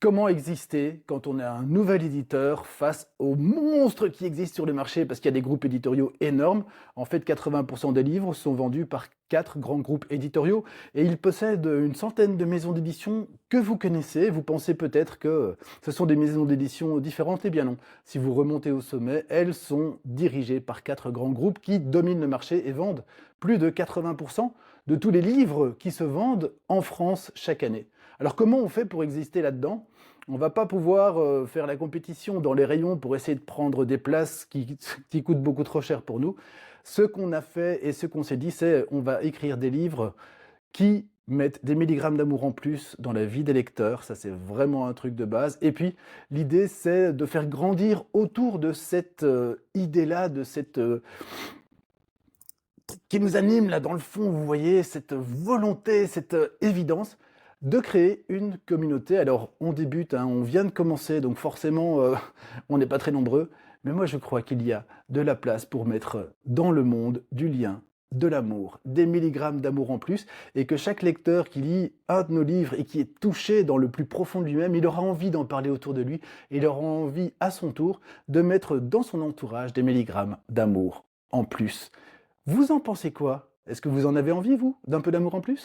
Comment exister quand on est un nouvel éditeur face aux monstres qui existent sur le marché? Parce qu'il y a des groupes éditoriaux énormes. En fait, 80% des livres sont vendus par 4 grands groupes éditoriaux et ils possèdent une centaine de maisons d'édition que vous connaissez. Vous pensez peut-être que ce sont des maisons d'édition différentes. Eh bien non. Si vous remontez au sommet, elles sont dirigées par 4 grands groupes qui dominent le marché et vendent plus de 80% de tous les livres qui se vendent en France chaque année. Alors comment on fait pour exister là-dedans? On va pas pouvoir faire la compétition dans les rayons pour essayer de prendre des places qui coûtent beaucoup trop cher pour nous. Ce qu'on a fait et ce qu'on s'est dit, c'est on va écrire des livres qui mettent des milligrammes d'amour en plus dans la vie des lecteurs. Ça, c'est vraiment un truc de base. Et puis, l'idée, c'est de faire grandir autour de cette idée-là, de cette qui nous anime là dans le fond, vous voyez, cette volonté, cette évidence de créer une communauté. Alors on débute, hein, on vient de commencer, donc forcément on n'est pas très nombreux, mais moi je crois qu'il y a de la place pour mettre dans le monde du lien, de l'amour, des milligrammes d'amour en plus, et que chaque lecteur qui lit un de nos livres et qui est touché dans le plus profond de lui-même, il aura envie d'en parler autour de lui, et il aura envie à son tour de mettre dans son entourage des milligrammes d'amour en plus. Vous en pensez quoi? Est-ce que vous en avez envie, vous, d'un peu d'amour en plus?